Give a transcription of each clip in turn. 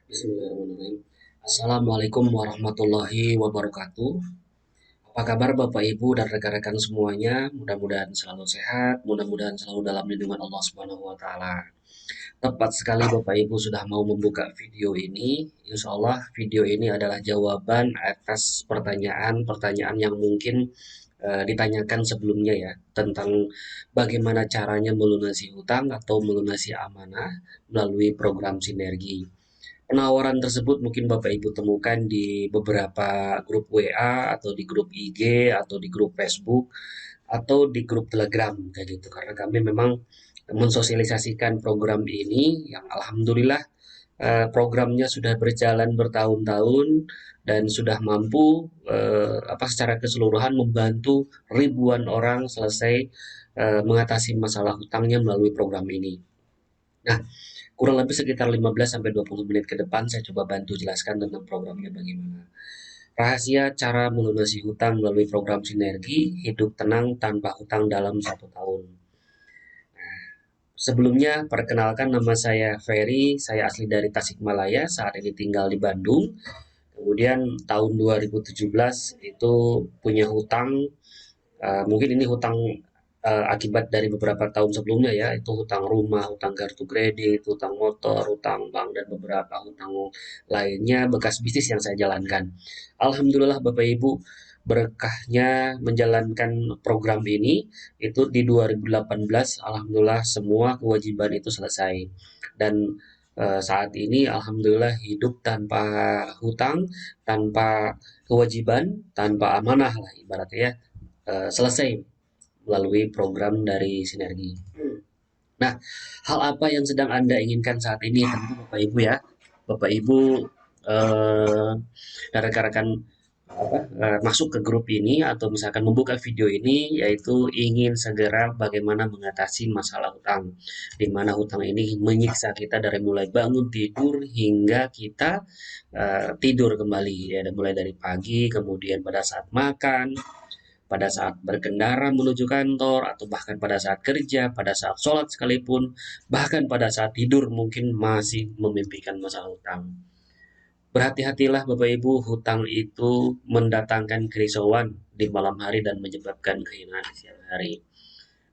Bismillahirrahmanirrahim. Assalamualaikum warahmatullahi wabarakatuh. Apa kabar Bapak Ibu dan rekan-rekan semuanya? Mudah-mudahan selalu sehat, mudah-mudahan selalu dalam lindungan Allah Subhanahu wa taala. Tepat sekali Bapak Ibu sudah mau membuka video ini. Insya Allah video ini adalah jawaban atas pertanyaan-pertanyaan yang mungkin ditanyakan sebelumnya ya, tentang bagaimana caranya melunasi hutang atau melunasi amanah melalui program sinergi. Penawaran tersebut mungkin Bapak Ibu temukan di beberapa grup WA atau di grup IG atau di grup Facebook atau di grup Telegram kayak gitu. Karena kami memang mensosialisasikan program ini yang alhamdulillah programnya sudah berjalan bertahun-tahun dan sudah mampu secara keseluruhan membantu ribuan orang selesai mengatasi masalah hutangnya melalui program ini. Nah, kurang lebih sekitar 15 sampai 20 menit ke depan saya coba bantu jelaskan tentang programnya bagaimana. Rahasia cara melunasi hutang melalui program sinergi, hidup tenang tanpa hutang dalam 1 tahun. Sebelumnya, perkenalkan nama saya Ferry, saya asli dari Tasikmalaya, saat ini tinggal di Bandung. Kemudian tahun 2017 itu punya hutang, mungkin ini hutang akibat dari beberapa tahun sebelumnya ya, itu hutang rumah, hutang kartu kredit, hutang motor, hutang bank, dan beberapa hutang lainnya bekas bisnis yang saya jalankan. Alhamdulillah Bapak Ibu, berkahnya menjalankan program ini itu di 2018 alhamdulillah semua kewajiban itu selesai dan saat ini alhamdulillah hidup tanpa hutang, tanpa kewajiban, tanpa amanah lah ibaratnya ya, selesai melalui program dari Sinergi. Nah, hal apa yang sedang Anda inginkan saat ini? Tentu Bapak Ibu ya, Bapak Ibu dan rekan-rekan masuk ke grup ini atau misalkan membuka video ini yaitu ingin segera bagaimana mengatasi masalah hutang, di mana hutang ini menyiksa kita dari mulai bangun tidur hingga kita tidur kembali ya, mulai dari pagi kemudian pada saat makan, pada saat berkendara menuju kantor, atau bahkan pada saat kerja, pada saat sholat sekalipun, bahkan pada saat tidur mungkin masih memimpikan masalah hutang. Berhati-hatilah Bapak Ibu, hutang itu mendatangkan kerisauan di malam hari dan menyebabkan kehinaan di siang hari.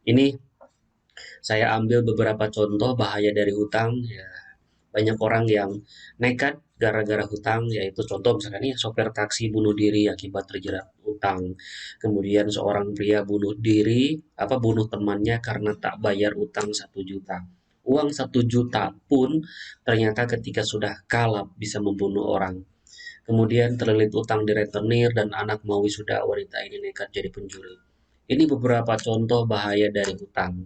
Ini saya ambil beberapa contoh bahaya dari hutang ya. Banyak orang yang nekat gara-gara hutang, yaitu contoh misalkan nih sopir taksi bunuh diri akibat terjerat hutang. Kemudian seorang pria bunuh diri, bunuh temannya karena tak bayar utang 1 juta. Uang 1 juta pun ternyata ketika sudah kalap bisa membunuh orang. Kemudian terlilit utang di rentenir dan anak mau wisuda, wanita ini nekat jadi pencuri. Ini beberapa contoh bahaya dari hutang.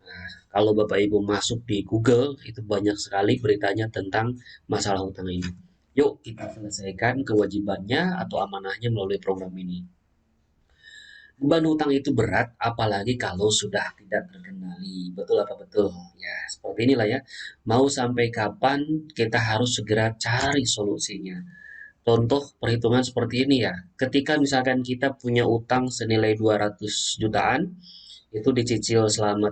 Nah, kalau Bapak Ibu masuk di Google, itu banyak sekali beritanya tentang masalah hutang ini. Yuk kita selesaikan kewajibannya atau amanahnya melalui program ini. Beban hutang itu berat, apalagi kalau sudah tidak terkendali. Betul apa betul? Ya, seperti inilah ya. Mau sampai kapan kita harus segera cari solusinya. Contoh perhitungan seperti ini ya. Ketika misalkan kita punya utang senilai 200 jutaan, itu dicicil selama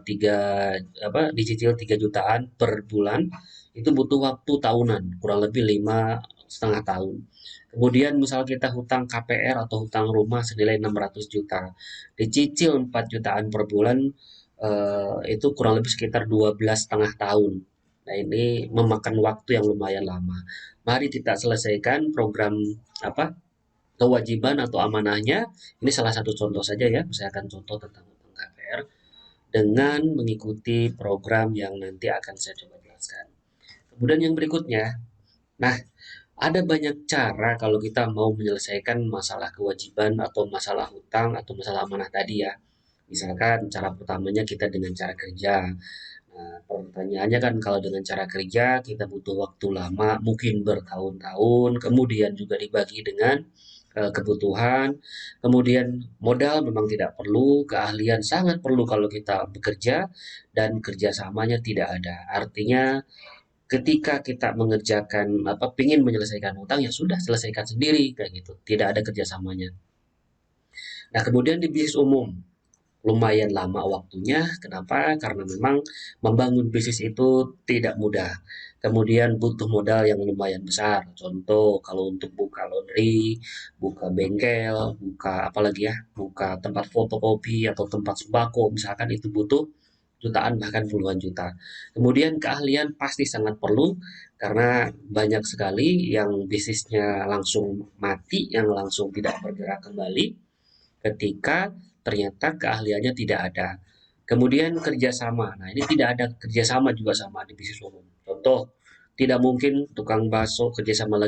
dicicil 3 jutaan per bulan, itu butuh waktu tahunan, kurang lebih 5,5 tahun. Kemudian misal kita hutang KPR atau hutang rumah senilai 600 juta, dicicil 4 jutaan per bulan, itu kurang lebih sekitar 12,5 tahun. Nah, ini memakan waktu yang lumayan lama. Mari kita selesaikan program apa kewajiban atau amanahnya. Ini salah satu contoh saja ya. Saya akan contoh tentang hutang KPR dengan mengikuti program yang nanti akan saya coba jelaskan. Kemudian yang berikutnya, nah ada banyak cara kalau kita mau menyelesaikan masalah kewajiban atau masalah hutang atau masalah amanah tadi ya. Misalkan cara pertamanya kita dengan cara kerja. Nah, pertanyaannya kan kalau dengan cara kerja kita butuh waktu lama, mungkin bertahun-tahun, kemudian juga dibagi dengan kebutuhan, kemudian modal memang tidak perlu, keahlian sangat perlu kalau kita bekerja, dan kerjasamanya tidak ada. Artinya ketika kita mengerjakan pingin menyelesaikan hutang ya sudah selesaikan sendiri kayak gitu, tidak ada kerjasamanya. Nah kemudian di bisnis umum, lumayan lama waktunya. Kenapa? Karena memang membangun bisnis itu tidak mudah. Kemudian butuh modal yang lumayan besar. Contoh kalau untuk buka laundry, buka bengkel, buka apalagi ya, buka tempat fotokopi atau tempat sembako misalkan itu butuh jutaan bahkan puluhan juta. Kemudian keahlian pasti sangat perlu karena banyak sekali yang bisnisnya langsung mati, yang langsung tidak bergerak kembali ketika ternyata keahliannya tidak ada. Kemudian kerjasama. Nah, ini tidak ada kerjasama juga sama di bisnis umum. Contoh, tidak mungkin tukang bakso kerjasama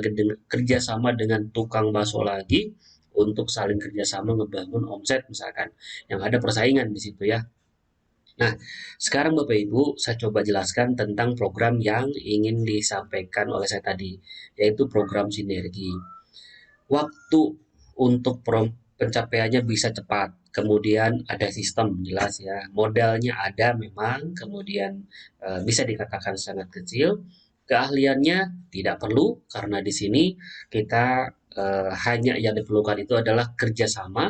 dengan tukang bakso lagi untuk saling kerjasama ngebangun omset misalkan. Yang ada persaingan di situ ya. Nah, sekarang Bapak Ibu, saya coba jelaskan tentang program yang ingin disampaikan oleh saya tadi, yaitu program sinergi. Waktu untuk pencapaiannya bisa cepat, kemudian ada sistem jelas ya, modalnya ada memang, kemudian bisa dikatakan sangat kecil, keahliannya tidak perlu karena di sini kita hanya yang diperlukan itu adalah kerjasama,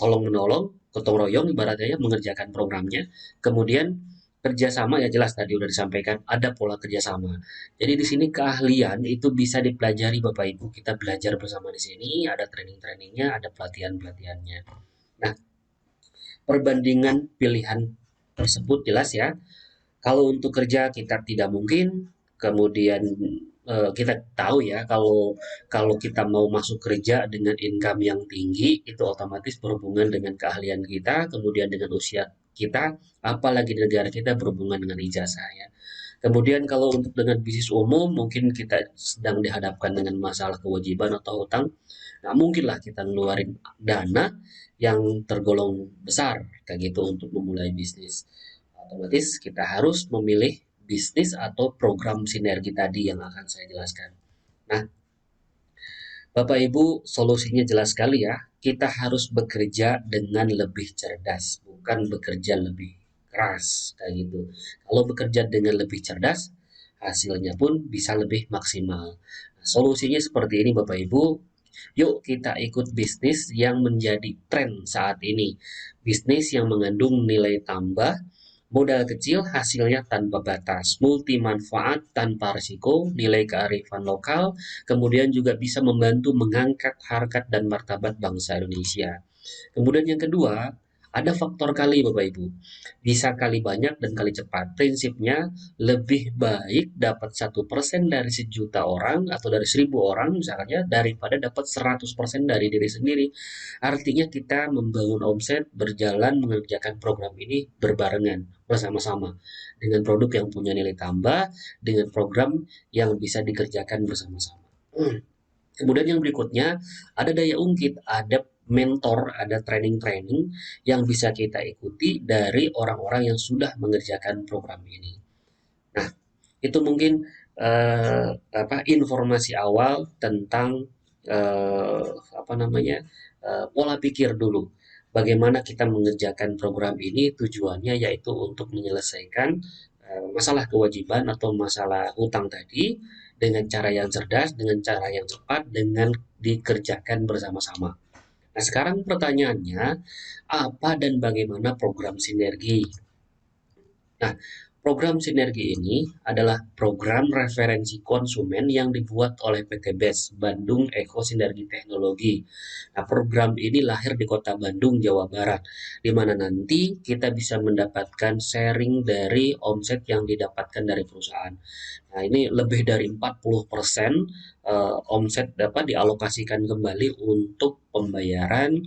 tolong menolong, gotong royong ibaratnya ya, mengerjakan programnya, kemudian kerjasama ya jelas tadi udah disampaikan ada pola kerjasama. Jadi di sini keahlian itu bisa dipelajari Bapak Ibu. Kita belajar bersama di sini, ada training-trainingnya, ada pelatihan-pelatihannya. Nah, perbandingan pilihan tersebut jelas ya. Kalau untuk kerja kita tidak mungkin, kemudian kita tahu ya kalau kalau kita mau masuk kerja dengan income yang tinggi itu otomatis berhubungan dengan keahlian kita, kemudian dengan usia kita, apalagi di negara kita berhubungan dengan ijazah ya. Kemudian kalau untuk dengan bisnis umum mungkin kita sedang dihadapkan dengan masalah kewajiban atau hutang, nggak mungkin lah kita ngeluarin dana yang tergolong besar kayak gitu untuk memulai bisnis. Otomatis kita harus memilih bisnis atau program sinergi tadi yang akan saya jelaskan. Nah, Bapak Ibu, solusinya jelas sekali ya. Kita harus bekerja dengan lebih cerdas, bukan bekerja lebih keras kayak gitu. Kalau bekerja dengan lebih cerdas, hasilnya pun bisa lebih maksimal. Nah, solusinya seperti ini Bapak Ibu. Yuk kita ikut bisnis yang menjadi tren saat ini. Bisnis yang mengandung nilai tambah, modal kecil hasilnya tanpa batas, multi manfaat tanpa risiko, nilai kearifan lokal, kemudian juga bisa membantu mengangkat harkat dan martabat bangsa Indonesia. Kemudian yang kedua, ada faktor kali Bapak Ibu. Bisa kali banyak dan kali cepat. Prinsipnya lebih baik dapat 1% dari sejuta orang atau dari 1.000 orang misalnya daripada dapat 100% dari diri sendiri. Artinya kita membangun omset berjalan mengerjakan program ini berbarengan bersama-sama dengan produk yang punya nilai tambah dengan program yang bisa dikerjakan bersama-sama. Kemudian yang berikutnya ada daya ungkit, ada mentor, ada training-training yang bisa kita ikuti dari orang-orang yang sudah mengerjakan program ini. Nah, itu mungkin informasi awal tentang eh, apa namanya pola pikir dulu. Bagaimana kita mengerjakan program ini tujuannya yaitu untuk menyelesaikan masalah kewajiban atau masalah hutang tadi dengan cara yang cerdas, dengan cara yang cepat, dengan dikerjakan bersama-sama. Nah, sekarang pertanyaannya, apa dan bagaimana program sinergi? Nah, program sinergi ini adalah program referensi konsumen yang dibuat oleh PT BES, Bandung Eko Sinergi Teknologi. Nah, program ini lahir di kota Bandung, Jawa Barat, di mana nanti kita bisa mendapatkan sharing dari omset yang didapatkan dari perusahaan. Nah, ini lebih dari 40% omset dapat dialokasikan kembali untuk pembayaran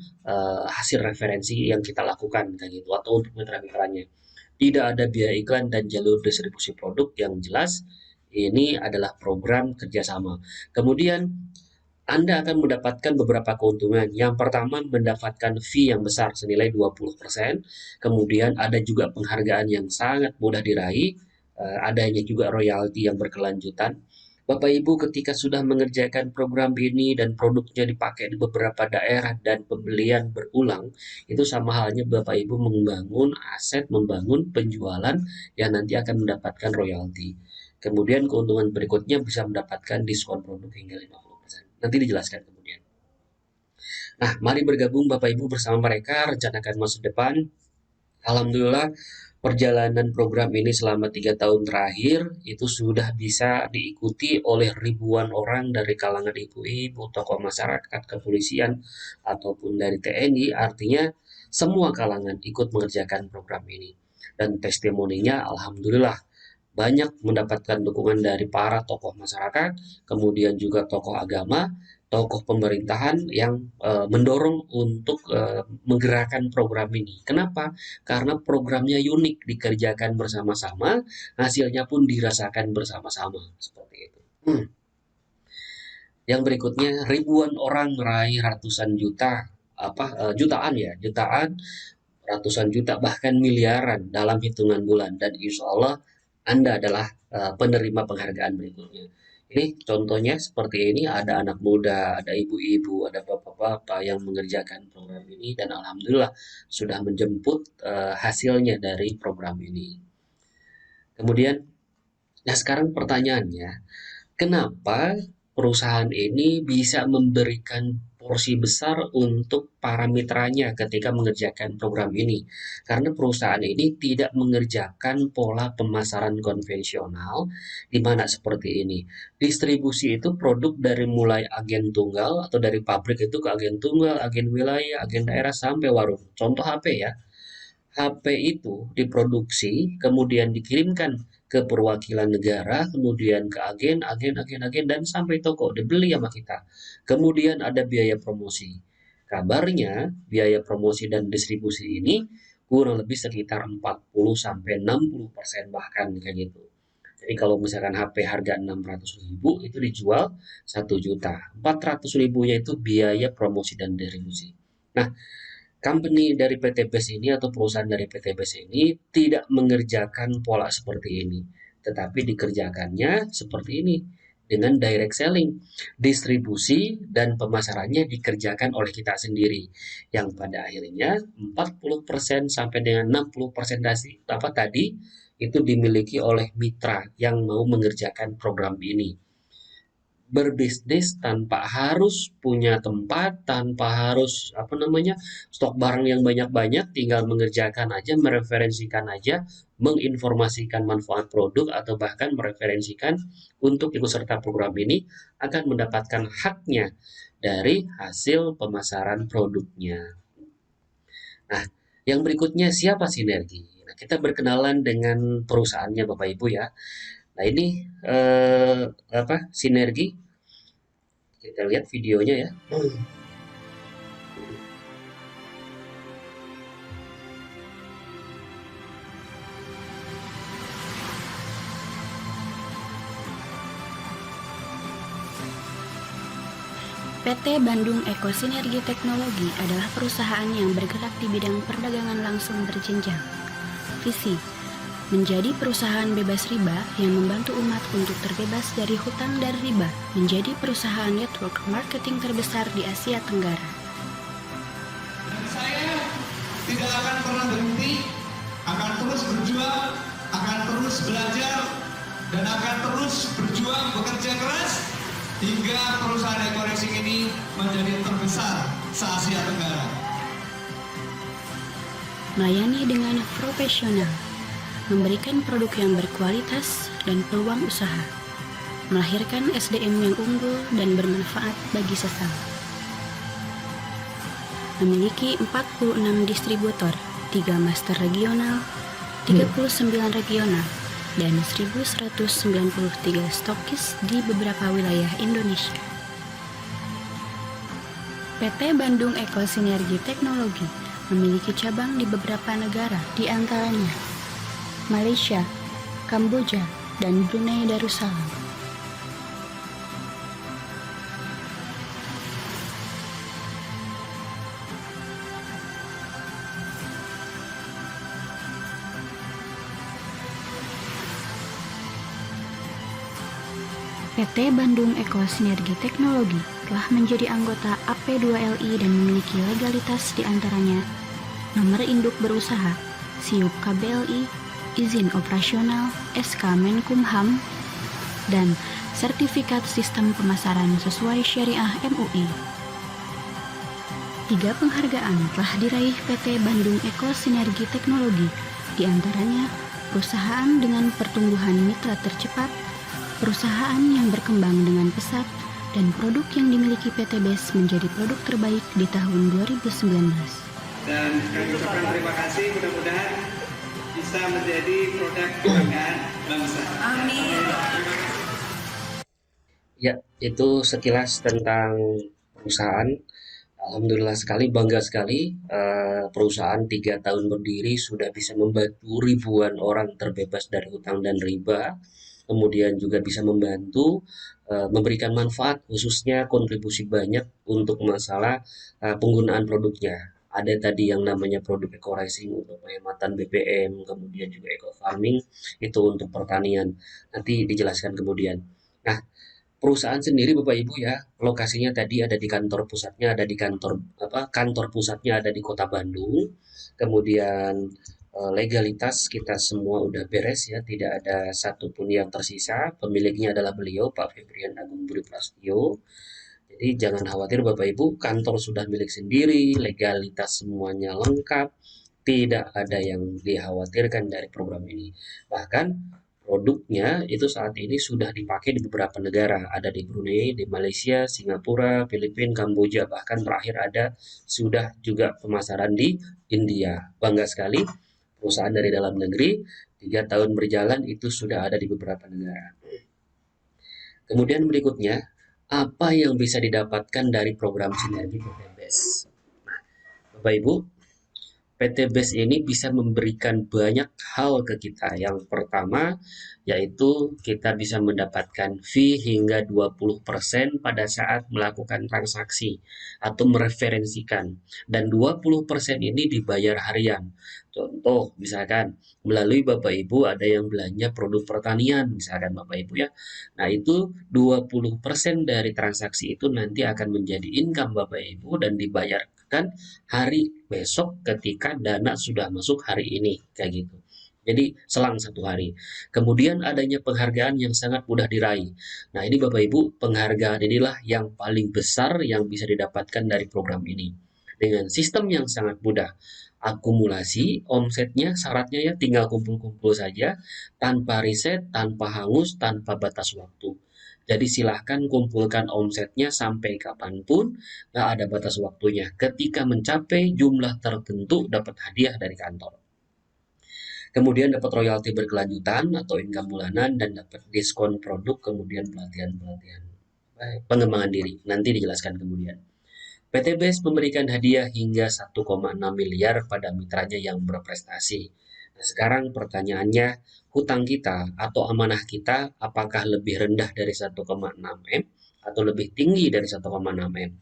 hasil referensi yang kita lakukan kayak gitu atau untuk mitra-mitranya. Tidak ada biaya iklan dan jalur distribusi produk yang jelas. Ini adalah program kerjasama. Kemudian Anda akan mendapatkan beberapa keuntungan. Yang pertama, mendapatkan fee yang besar senilai 20%. Kemudian ada juga penghargaan yang sangat mudah diraih. Adanya juga royalti yang berkelanjutan. Bapak Ibu ketika sudah mengerjakan program ini dan produknya dipakai di beberapa daerah dan pembelian berulang, itu sama halnya Bapak Ibu membangun aset, membangun penjualan yang nanti akan mendapatkan royalti. Kemudian keuntungan berikutnya bisa mendapatkan diskon produk hingga 50%. Nanti dijelaskan kemudian. Nah, mari bergabung Bapak Ibu bersama mereka, rencanakan masa depan. Alhamdulillah, perjalanan program ini selama 3 tahun terakhir itu sudah bisa diikuti oleh ribuan orang dari kalangan ibu-ibu, tokoh masyarakat, kepolisian, ataupun dari TNI. Artinya semua kalangan ikut mengerjakan program ini. Dan testimoninya Alhamdulillah banyak mendapatkan dukungan dari para tokoh masyarakat, kemudian juga tokoh agama, tokoh pemerintahan yang mendorong untuk menggerakkan program ini. Kenapa? Karena programnya unik, dikerjakan bersama-sama, hasilnya pun dirasakan bersama-sama seperti itu. Yang berikutnya, ribuan orang meraih ratusan juta, jutaan ya, jutaan, ratusan juta bahkan miliaran dalam hitungan bulan, dan insya Allah Anda adalah penerima penghargaan berikutnya. Ini contohnya seperti ini, ada anak muda, ada ibu-ibu, ada bapak-bapak yang mengerjakan program ini, dan alhamdulillah sudah menjemput hasilnya dari program ini. Kemudian, nah sekarang pertanyaannya, kenapa perusahaan ini bisa memberikan porsi besar untuk para mitranya ketika mengerjakan program ini? Karena perusahaan ini tidak mengerjakan pola pemasaran konvensional, di mana seperti ini. Distribusi itu produk dari mulai agen tunggal atau dari pabrik itu ke agen tunggal, agen wilayah, agen daerah, sampai warung. Contoh HP ya. HP itu diproduksi, kemudian dikirimkan ke perwakilan negara, kemudian ke agen, dan sampai toko, dibeli sama kita. Kemudian ada biaya promosi. Kabarnya biaya promosi dan distribusi ini kurang lebih sekitar 40-60% bahkan kayak gitu. Jadi kalau misalkan HP harga 600.000 itu dijual 1 juta. 400.000-nya itu biaya promosi dan distribusi. Nah, company dari PT BES ini atau perusahaan dari PT BES ini tidak mengerjakan pola seperti ini, tetapi dikerjakannya seperti ini dengan direct selling. Distribusi dan pemasarannya dikerjakan oleh kita sendiri, yang pada akhirnya 40% sampai dengan 60% tadi itu dimiliki oleh mitra yang mau mengerjakan program ini. Berbisnis tanpa harus punya tempat, tanpa harus stok barang yang banyak-banyak, tinggal mengerjakan aja, mereferensikan aja, menginformasikan manfaat produk, atau bahkan mereferensikan untuk ikut serta program ini, akan mendapatkan haknya dari hasil pemasaran produknya. Nah, yang berikutnya, siapa sinergi? Nah, kita berkenalan dengan perusahaannya Bapak Ibu ya. Nah, ini sinergi. Kita lihat videonya ya. PT Bandung Eko Sinergi Teknologi adalah perusahaan yang bergerak di bidang perdagangan langsung berjenjang. Visi: menjadi perusahaan bebas riba yang membantu umat untuk terbebas dari hutang dan riba, menjadi perusahaan network marketing terbesar di Asia Tenggara. Dan saya tidak akan pernah berhenti, akan terus berjuang, akan terus belajar, dan akan terus berjuang bekerja keras hingga perusahaan Eko Racing ini menjadi terbesar se-Asia Tenggara. Melayani dengan profesional, memberikan produk yang berkualitas dan peluang usaha, melahirkan SDM yang unggul dan bermanfaat bagi sesama. Memiliki 46 distributor, 3 master regional, 39 regional, dan 1.193 stokis di beberapa wilayah Indonesia. PT Bandung Eko Sinergi Teknologi memiliki cabang di beberapa negara, di antaranya Malaysia, Kamboja, dan Brunei Darussalam. PT Bandung Eko Sinergi Teknologi telah menjadi anggota AP2LI dan memiliki legalitas diantaranya nomor induk berusaha, SIUP KBLI, izin operasional, SK Menkumham, dan sertifikat sistem pemasaran sesuai syariah MUI. 3 penghargaan telah diraih PT Bandung Eko Sinergi Teknologi, di antaranya perusahaan dengan pertumbuhan mitra tercepat, perusahaan yang berkembang dengan pesat, dan produk yang dimiliki PT BES menjadi produk terbaik di tahun 2019. Dan kami ucapkan terima kasih, mudah-mudahan bisa menjadi produk kebanggaan bangsa. Amin. Ya, itu sekilas tentang perusahaan. Alhamdulillah sekali, bangga sekali. Perusahaan 3 tahun berdiri sudah bisa membantu ribuan orang terbebas dari hutang dan riba. Kemudian juga bisa membantu memberikan manfaat, khususnya kontribusi banyak untuk masalah penggunaan produknya. Ada tadi yang namanya produk eco racing untuk penghematan BBM, kemudian juga eco farming itu untuk pertanian. Nanti dijelaskan kemudian. Nah, perusahaan sendiri Bapak Ibu ya, lokasinya tadi ada di kantor pusatnya, ada di kantor pusatnya ada di Kota Bandung. Kemudian legalitas kita semua udah beres ya, tidak ada satupun yang tersisa. Pemiliknya adalah beliau Pak Febrian Agung Budi Prasetyo. Jadi jangan khawatir Bapak Ibu, kantor sudah milik sendiri, legalitas semuanya lengkap, tidak ada yang dikhawatirkan dari program ini. Bahkan produknya itu saat ini sudah dipakai di beberapa negara, ada di Brunei, di Malaysia, Singapura, Filipina, Kamboja, bahkan terakhir ada sudah juga pemasaran di India. Bangga sekali, perusahaan dari dalam negeri 3 tahun berjalan itu sudah ada di beberapa negara. Kemudian berikutnya, apa yang bisa didapatkan dari program sinergi PTBES? Bapak Ibu, PT BES ini bisa memberikan banyak hal ke kita. Yang pertama, yaitu kita bisa mendapatkan fee hingga 20% pada saat melakukan transaksi atau mereferensikan. Dan 20% ini dibayar harian. Contoh, misalkan melalui Bapak Ibu ada yang belanja produk pertanian, misalkan Bapak Ibu ya. Nah, itu 20% dari transaksi itu nanti akan menjadi income Bapak Ibu dan dibayarkan hari besok ketika dana sudah masuk hari ini, kayak gitu. Jadi selang 1 hari. Kemudian adanya penghargaan yang sangat mudah diraih. Nah, ini Bapak Ibu, penghargaan inilah yang paling besar yang bisa didapatkan dari program ini. Dengan sistem yang sangat mudah. Akumulasi omsetnya, syaratnya ya tinggal kumpul-kumpul saja, tanpa riset, tanpa hangus, tanpa batas waktu. Jadi silahkan kumpulkan omsetnya sampai kapanpun, nggak ada batas waktunya. Ketika mencapai jumlah tertentu, dapat hadiah dari kantor. Kemudian dapat royalti berkelanjutan atau income bulanan dan dapat diskon produk, kemudian pelatihan-pelatihan pengembangan diri. Nanti dijelaskan kemudian. PT BES memberikan hadiah hingga 1,6 miliar pada mitranya yang berprestasi. Nah, sekarang pertanyaannya, hutang kita atau amanah kita apakah lebih rendah dari 1,6 M atau lebih tinggi dari 1,6 M?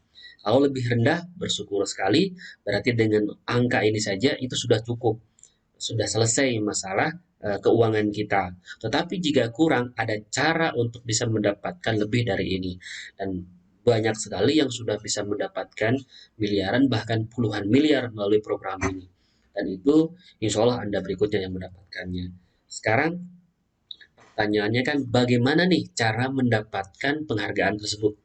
Kalau lebih rendah, bersyukur sekali, berarti dengan angka ini saja itu sudah cukup. Sudah selesai masalah keuangan kita. Tetapi jika kurang, ada cara untuk bisa mendapatkan lebih dari ini. Dan banyak sekali yang sudah bisa mendapatkan miliaran bahkan puluhan miliar melalui program ini. Dan itu insya Allah Anda berikutnya yang mendapatkannya. Sekarang pertanyaannya kan bagaimana nih cara mendapatkan penghargaan tersebut?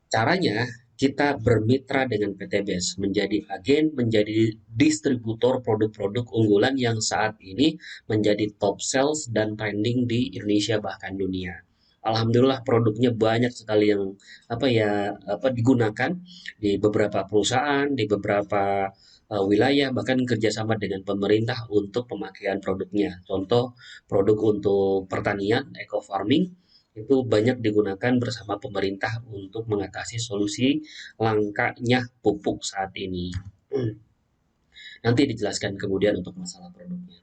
Caranya kita bermitra dengan PT BES, menjadi agen, menjadi distributor produk-produk unggulan yang saat ini menjadi top sales dan trending di Indonesia bahkan dunia. Alhamdulillah produknya banyak sekali yang digunakan di beberapa perusahaan, di beberapa wilayah, bahkan kerjasama dengan pemerintah untuk pemakaian produknya. Contoh produk untuk pertanian, eco farming, itu banyak digunakan bersama pemerintah untuk mengatasi solusi langkanya pupuk saat ini. Nanti dijelaskan kemudian untuk masalah produknya.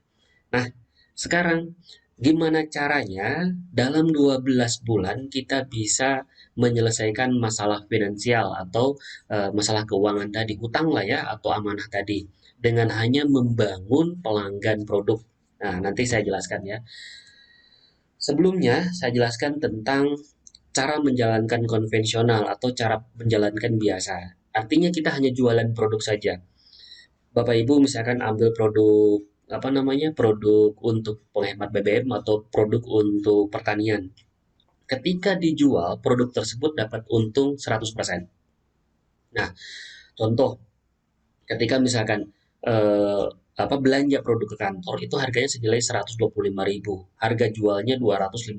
Nah, sekarang gimana caranya dalam 12 bulan kita bisa menyelesaikan masalah finansial atau masalah keuangan tadi, hutang lah ya, atau amanah tadi, dengan hanya membangun pelanggan produk. Nah, nanti saya jelaskan ya. Sebelumnya, saya jelaskan tentang cara menjalankan konvensional atau cara menjalankan biasa. Artinya kita hanya jualan produk saja. Bapak Ibu misalkan ambil produk produk untuk penghemat BBM atau produk untuk pertanian. Ketika dijual, produk tersebut dapat untung 100%. Nah, contoh ketika misalkan eh, belanja produk ke kantor itu harganya senilai 125.000, harga jualnya 250.000,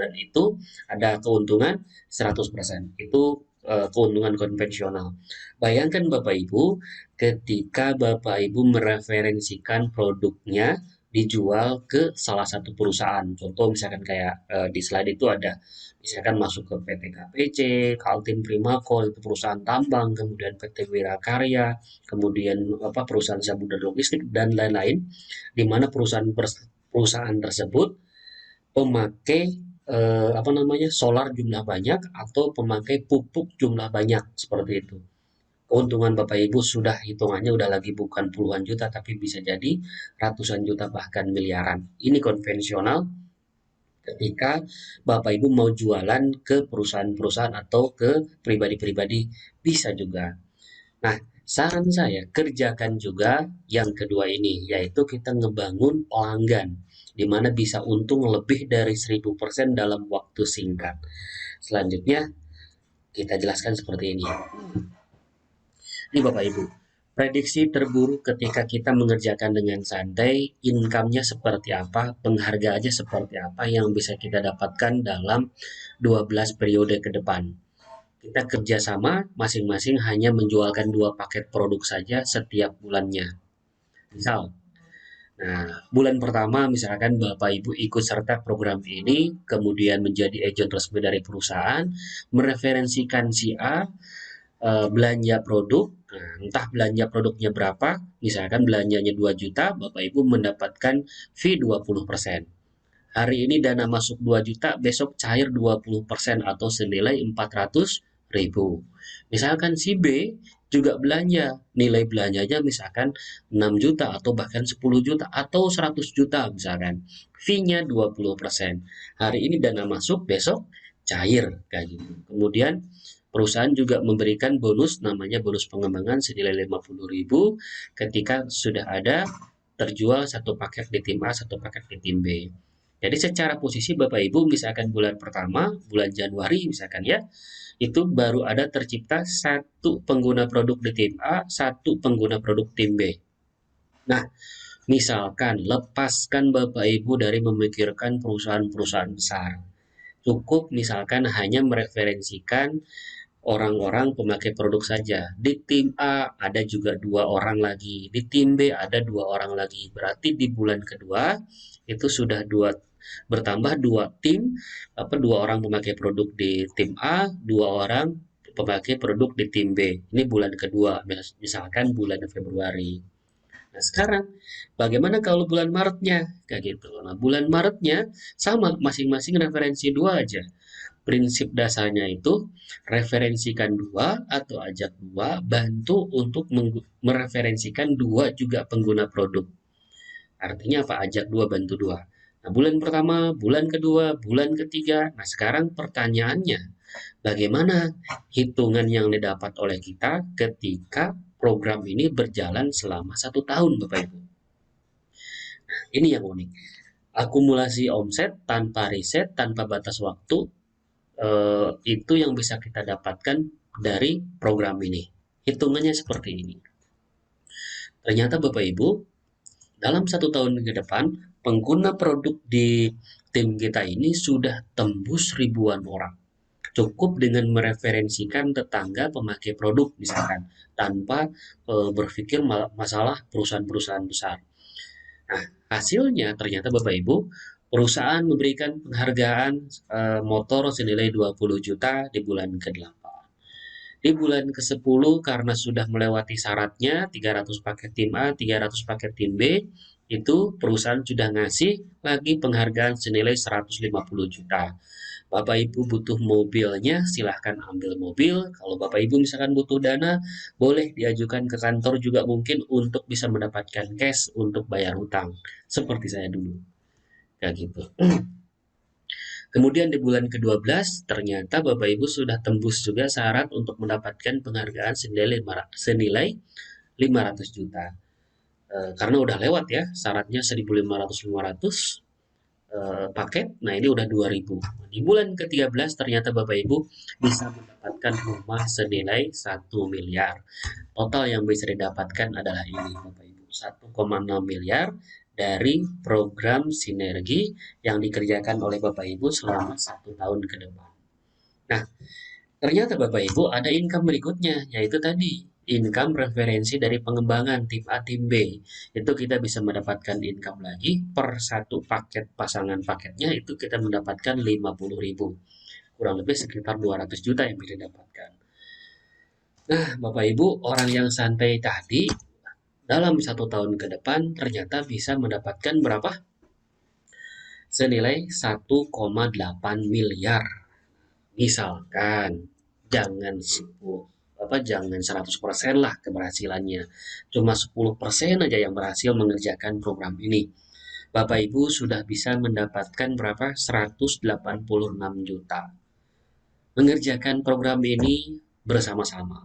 dan itu ada keuntungan 100%. Itu keuntungan konvensional. Bayangkan Bapak Ibu ketika Bapak Ibu mereferensikan produknya dijual ke salah satu perusahaan. Contoh misalkan kayak di slide itu ada misalkan masuk ke PT KPC, Kaltim Primaco, itu perusahaan tambang, kemudian PT Wirakarya, kemudian perusahaan Samudra Logistik dan lain-lain, di mana perusahaan tersebut pemakai solar jumlah banyak atau pemakai pupuk jumlah banyak seperti itu. Keuntungan Bapak Ibu sudah hitungannya udah lagi bukan puluhan juta tapi bisa jadi ratusan juta bahkan miliaran. Ini konvensional ketika Bapak Ibu mau jualan ke perusahaan-perusahaan atau ke pribadi-pribadi bisa juga. Nah, saran saya kerjakan juga yang kedua ini, yaitu kita ngebangun pelanggan, di mana bisa untung lebih dari 1000% dalam waktu singkat. Selanjutnya, kita jelaskan seperti ini. Ini Bapak Ibu, prediksi terburuk ketika kita mengerjakan dengan santai, income-nya seperti apa, penghargaannya seperti apa yang bisa kita dapatkan dalam 12 periode ke depan. Kita kerjasama masing-masing hanya menjualkan 2 paket produk saja setiap bulannya. Misal, nah, bulan pertama misalkan Bapak Ibu ikut serta program ini, kemudian menjadi agent resmi dari perusahaan, mereferensikan si A, belanja produk, nah, entah belanja produknya berapa, misalkan belanjanya 2 juta, Bapak Ibu mendapatkan fee 20%. Hari ini dana masuk 2 juta, besok cair 20% atau senilai 400.000. Misalkan si B juga belanja, nilai belanjanya misalkan 6 juta atau bahkan 10 juta atau 100 juta misalkan. Fee-nya 20%. Hari ini dana masuk, besok cair kayak gitu. Kemudian perusahaan juga memberikan bonus namanya bonus pengembangan senilai 50.000 ketika sudah ada terjual satu paket di tim A, satu paket di tim B. Jadi secara posisi Bapak Ibu misalkan bulan pertama, bulan Januari misalkan ya, itu baru ada tercipta satu pengguna produk di tim A, satu pengguna produk tim B. Nah, misalkan lepaskan Bapak Ibu dari memikirkan perusahaan-perusahaan besar. Cukup misalkan hanya mereferensikan orang-orang pemakai produk saja. Di tim A ada juga 2 orang lagi, di tim B ada 2 orang lagi. Berarti di bulan kedua itu sudah bertambah 2 tim, 2 orang pemakai produk di tim A, 2 orang pemakai produk di tim B. Ini bulan kedua, misalkan bulan Februari. Nah, sekarang bagaimana kalau bulan Maretnya? Kayak gitu. Nah, bulan Maretnya sama, masing-masing referensi 2 aja. Prinsip dasarnya itu referensikan 2 atau ajak 2, bantu untuk mereferensikan 2 juga pengguna produk. Artinya apa? Ajak 2, bantu 2. Nah, bulan pertama, bulan kedua, bulan ketiga. Nah, sekarang pertanyaannya, bagaimana hitungan yang didapat oleh kita ketika program ini berjalan selama 1 tahun, Bapak Ibu? Nah, ini yang unik. Akumulasi omset tanpa riset, tanpa batas waktu, itu yang bisa kita dapatkan dari program ini. Hitungannya seperti ini. Ternyata Bapak Ibu, dalam 1 tahun ke depan, pengguna produk di tim kita ini sudah tembus ribuan orang. Cukup dengan mereferensikan tetangga pemakai produk misalkan, tanpa berpikir masalah perusahaan-perusahaan besar. Nah, hasilnya ternyata Bapak Ibu, perusahaan memberikan penghargaan motor senilai 20 juta di bulan ke-8. Di bulan ke-10 karena sudah melewati syaratnya 300 paket tim A, 300 paket tim B, itu perusahaan sudah ngasih lagi penghargaan senilai 150 juta. Bapak Ibu butuh mobilnya, silahkan ambil mobil. Kalau Bapak Ibu misalkan butuh dana, boleh diajukan ke kantor juga mungkin untuk bisa mendapatkan cash untuk bayar hutang. Seperti saya dulu. Kayak gitu. Kemudian di bulan ke-12, ternyata Bapak Ibu sudah tembus juga syarat untuk mendapatkan penghargaan senilai 500 juta. Karena udah lewat ya, syaratnya 1.500-500, paket. Nah, ini udah 2.000. Di bulan ke-13 ternyata Bapak Ibu bisa mendapatkan rumah senilai 1 miliar. Total yang bisa didapatkan adalah ini Bapak Ibu, 1,6 miliar dari program sinergi yang dikerjakan oleh Bapak Ibu selama 1 tahun ke depan. Nah, ternyata Bapak Ibu ada income berikutnya, yaitu tadi income referensi dari pengembangan tim A, tim B. Itu kita bisa mendapatkan income lagi per satu paket pasangan paketnya itu kita mendapatkan 50.000. Kurang lebih sekitar 200 juta yang bisa didapatkan. Nah, Bapak Ibu, orang yang santai tadi dalam 1 tahun ke depan ternyata bisa mendapatkan berapa? Senilai 1,8 miliar. Misalkan jangan 100% lah keberhasilannya. Cuma 10% aja yang berhasil mengerjakan program ini. Bapak Ibu sudah bisa mendapatkan berapa? 186 juta. Mengerjakan program ini bersama-sama.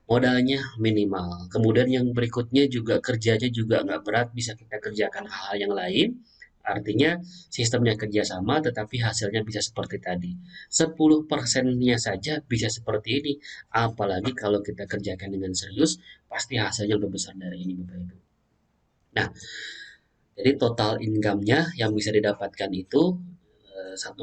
Modalnya minimal. Kemudian yang berikutnya juga kerjanya juga nggak berat, bisa kita kerjakan hal-hal yang lain. Artinya sistemnya kerjasama tetapi hasilnya bisa seperti tadi. 10%-nya saja bisa seperti ini. Apalagi kalau kita kerjakan dengan serius, pasti hasilnya lebih besar dari ini Bapak Ibu. Nah, jadi total income-nya yang bisa didapatkan itu 1,8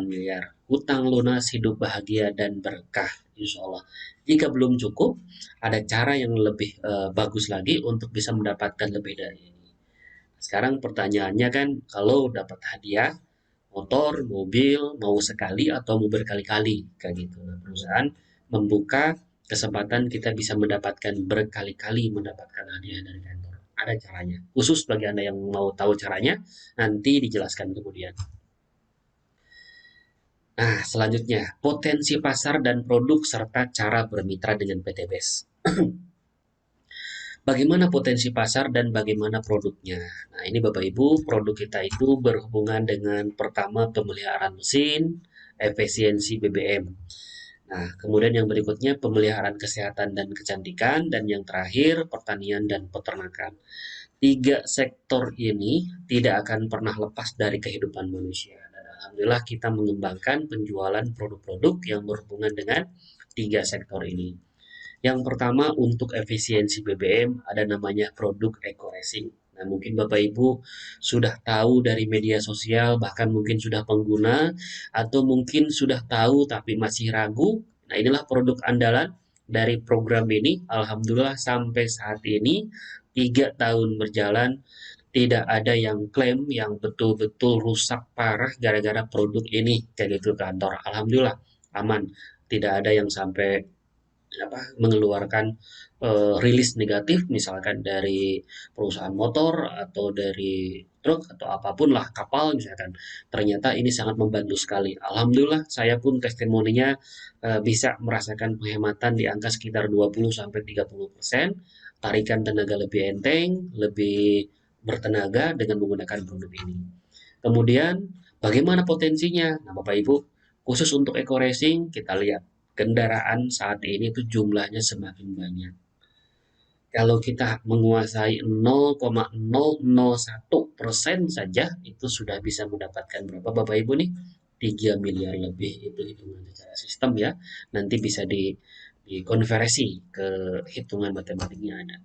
miliar. Hutang lunas, hidup bahagia dan berkah, insya Allah. Jika belum cukup, ada cara yang lebih bagus lagi untuk bisa mendapatkan lebih dari ini. Sekarang pertanyaannya kan, kalau dapat hadiah, motor, mobil, mau sekali atau mau berkali-kali, kayak gitu. Nah, perusahaan membuka kesempatan kita bisa mendapatkan berkali-kali mendapatkan hadiah dari kantor. Ada caranya. Khusus bagi Anda yang mau tahu caranya, nanti dijelaskan kemudian. Nah, selanjutnya, potensi pasar dan produk serta cara bermitra dengan PT BES. Bagaimana potensi pasar dan bagaimana produknya? Nah, ini Bapak Ibu, produk kita itu berhubungan dengan pertama pemeliharaan mesin, efisiensi BBM. Nah, kemudian yang berikutnya pemeliharaan kesehatan dan kecantikan, dan yang terakhir pertanian dan peternakan. 3 sektor ini tidak akan pernah lepas dari kehidupan manusia. Dan alhamdulillah kita mengembangkan penjualan produk-produk yang berhubungan dengan 3 sektor ini. Yang pertama untuk efisiensi BBM ada namanya produk Eco Racing. Nah, mungkin Bapak Ibu sudah tahu dari media sosial, bahkan mungkin sudah pengguna, atau mungkin sudah tahu tapi masih ragu. Nah, inilah produk andalan dari program ini. Alhamdulillah sampai saat ini 3 tahun berjalan, tidak ada yang klaim yang betul-betul rusak parah gara-gara produk ini kayak gitu kantor. Alhamdulillah aman, tidak ada yang sampai mengeluarkan rilis negatif misalkan dari perusahaan motor atau dari truk atau apapun lah, kapal misalkan. Ternyata ini sangat membantu sekali. Alhamdulillah saya pun testimoninya bisa merasakan penghematan di angka sekitar 20-30%, tarikan tenaga lebih enteng, lebih bertenaga dengan menggunakan produk ini. Kemudian bagaimana potensinya? Nah, Bapak Ibu, khusus untuk eco racing kita lihat kendaraan saat ini tuh jumlahnya semakin banyak. Kalau kita menguasai 0,001% saja, itu sudah bisa mendapatkan berapa Bapak Ibu nih? 3 miliar lebih, itu hitungan secara sistem ya. Nanti bisa dikonversi ke hitungan matematiknya ada.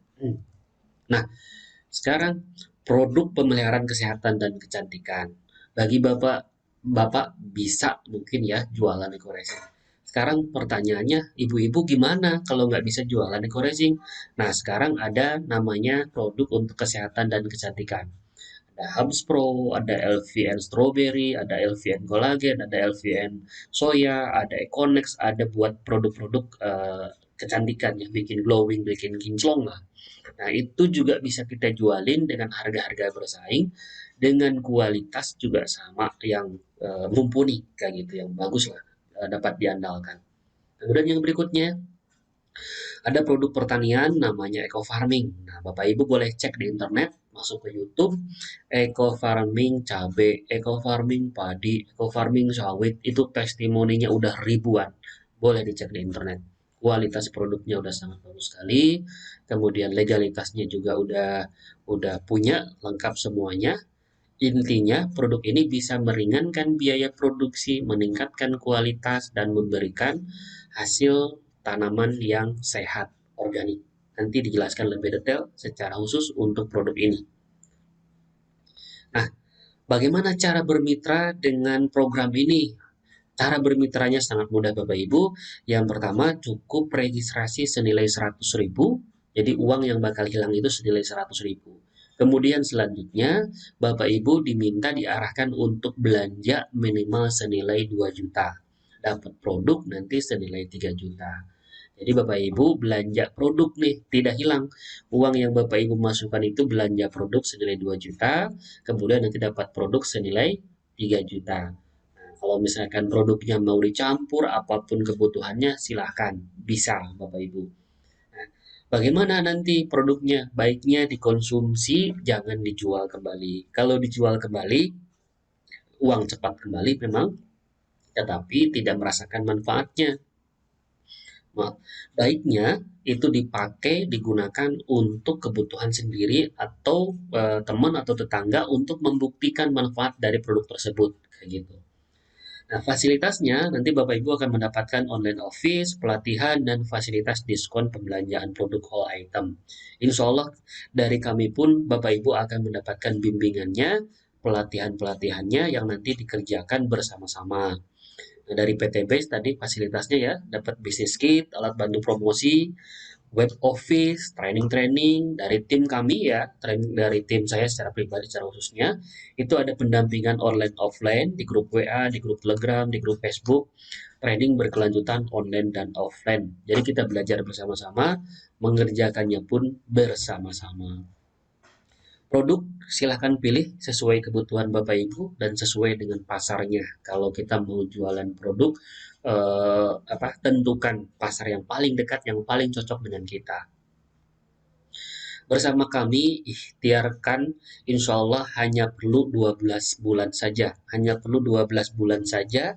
Nah, sekarang produk pemeliharaan kesehatan dan kecantikan. Bagi Bapak bisa mungkin ya jualan eco racing. Sekarang pertanyaannya, ibu-ibu gimana kalau nggak bisa jualan eco racing? Nah, sekarang ada namanya produk untuk kesehatan dan kecantikan. Ada Hubs Pro, ada LVN Strawberry, ada LVN Collagen, ada LVN Soya, ada Econex, ada buat produk-produk kecantikan yang bikin glowing, bikin kinclong lah. Nah, itu juga bisa kita jualin dengan harga-harga bersaing, dengan kualitas juga sama yang mumpuni, kayak gitu, yang bagus lah, dapat diandalkan. Kemudian yang berikutnya, ada produk pertanian namanya eco farming. Nah, Bapak Ibu boleh cek di internet, masuk ke YouTube, eco farming cabai, eco farming padi, eco farming sawit, itu testimoninya udah ribuan. Boleh dicek di internet. Kualitas produknya udah sangat bagus sekali. Kemudian legalitasnya juga udah punya lengkap semuanya. Intinya, produk ini bisa meringankan biaya produksi, meningkatkan kualitas, dan memberikan hasil tanaman yang sehat, organik. Nanti dijelaskan lebih detail secara khusus untuk produk ini. Nah, bagaimana cara bermitra dengan program ini? Cara bermitranya sangat mudah Bapak Ibu. Yang pertama, cukup registrasi senilai 100.000. Jadi uang yang bakal hilang itu senilai 100.000. Kemudian selanjutnya, Bapak Ibu diminta diarahkan untuk belanja minimal senilai 2 juta. Dapat produk nanti senilai 3 juta. Jadi Bapak Ibu belanja produk nih, tidak hilang. Uang yang Bapak Ibu masukkan itu belanja produk senilai 2 juta, kemudian nanti dapat produk senilai 3 juta. Nah, kalau misalkan produknya mau dicampur, apapun kebutuhannya, silahkan. Bisa Bapak Ibu. Nah, bagaimana nanti produknya? Baiknya dikonsumsi, jangan dijual kembali. Kalau dijual kembali, uang cepat kembali memang, tetapi tidak merasakan manfaatnya. Baiknya itu dipakai, digunakan untuk kebutuhan sendiri atau teman atau tetangga untuk membuktikan manfaat dari produk tersebut, kayak gitu. Nah, fasilitasnya nanti Bapak Ibu akan mendapatkan online office, pelatihan, dan fasilitas diskon pembelanjaan produk all item. Insya Allah dari kami pun Bapak Ibu akan mendapatkan bimbingannya, pelatihan-pelatihannya yang nanti dikerjakan bersama-sama. Nah, dari PT Base tadi fasilitasnya ya, dapat bisnis kit, alat bantu promosi, web office, training-training dari tim kami ya, training dari tim saya secara pribadi secara khususnya, itu ada pendampingan online offline di grup WA, di grup Telegram, di grup Facebook, training berkelanjutan online dan offline. Jadi kita belajar bersama-sama, mengerjakannya pun bersama-sama. Produk silahkan pilih sesuai kebutuhan Bapak Ibu dan sesuai dengan pasarnya. Kalau kita mau jualan produk, tentukan pasar yang paling dekat, yang paling cocok dengan kita. Bersama kami, ikhtiarkan insya Allah hanya perlu 12 bulan saja. Hanya perlu 12 bulan saja,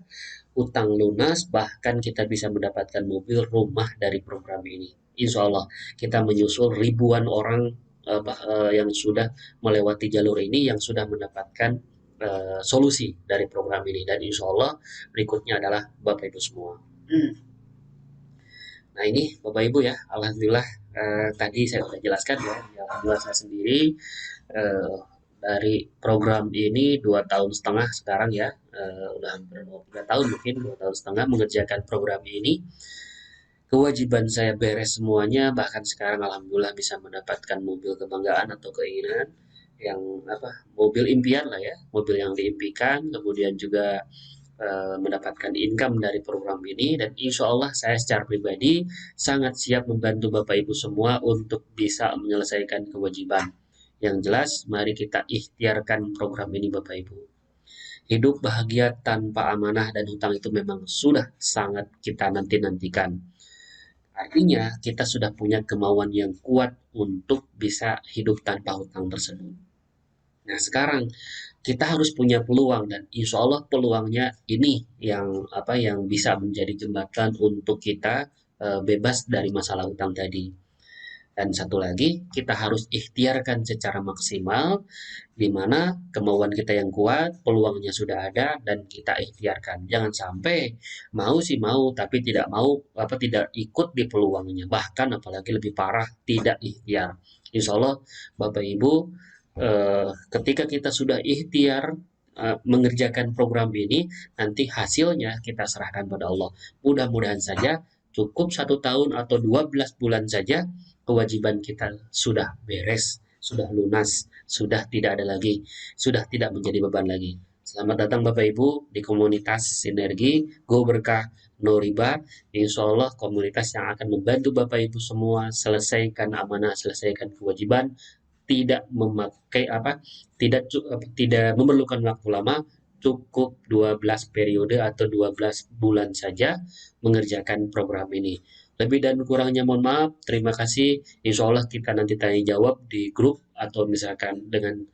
utang lunas, bahkan kita bisa mendapatkan mobil, rumah dari program ini. Insya Allah, kita menyusul ribuan orang yang sudah melewati jalur ini, yang sudah mendapatkan solusi dari program ini. Dan insya Allah berikutnya adalah Bapak Ibu semua. Nah ini Bapak Ibu ya, Alhamdulillah tadi saya sudah jelaskan ya, Alhamdulillah saya sendiri eh, dari program ini 2 tahun setengah sekarang ya, udah hampir 3 tahun mungkin 2 tahun setengah mengerjakan program ini. Kewajiban saya beres semuanya, bahkan sekarang Alhamdulillah bisa mendapatkan mobil kebanggaan atau keinginan yang mobil impian lah ya, mobil yang diimpikan, kemudian juga mendapatkan income dari program ini, dan insya Allah saya secara pribadi sangat siap membantu Bapak Ibu semua untuk bisa menyelesaikan kewajiban. Yang jelas, mari kita ikhtiarkan program ini Bapak Ibu. Hidup bahagia tanpa amanah dan hutang itu memang sudah sangat kita nanti-nantikan. Artinya, kita sudah punya kemauan yang kuat untuk bisa hidup tanpa hutang tersebut. Nah, sekarang kita harus punya peluang, dan insya Allah peluangnya ini yang bisa menjadi jembatan untuk kita bebas dari masalah hutang tadi. Dan satu lagi, kita harus ikhtiarkan secara maksimal, di mana kemauan kita yang kuat, peluangnya sudah ada, dan kita ikhtiarkan. Jangan sampai mau sih mau, tapi tidak mau tidak ikut di peluangnya. Bahkan apalagi lebih parah, tidak ikhtiar. Insya Allah, Bapak Ibu, ketika kita sudah ikhtiar mengerjakan program ini, nanti hasilnya kita serahkan pada Allah. Mudah-mudahan saja cukup 1 tahun atau 12 bulan saja, kewajiban kita sudah beres, sudah lunas, sudah tidak ada lagi, sudah tidak menjadi beban lagi. Selamat datang Bapak Ibu di komunitas Sinergi Go Berkah No Riba. Insya Allah komunitas yang akan membantu Bapak Ibu semua selesaikan amanah, selesaikan kewajiban, tidak memakai tidak memerlukan waktu lama, cukup 12 periode atau 12 bulan saja mengerjakan program ini. Lebih dan kurangnya mohon maaf, terima kasih. Insya Allah kita nanti tanya jawab di grup atau misalkan dengan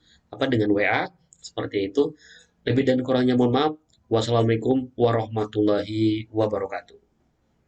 WA seperti itu. Lebih dan kurangnya mohon maaf. Wassalamualaikum warahmatullahi wabarakatuh.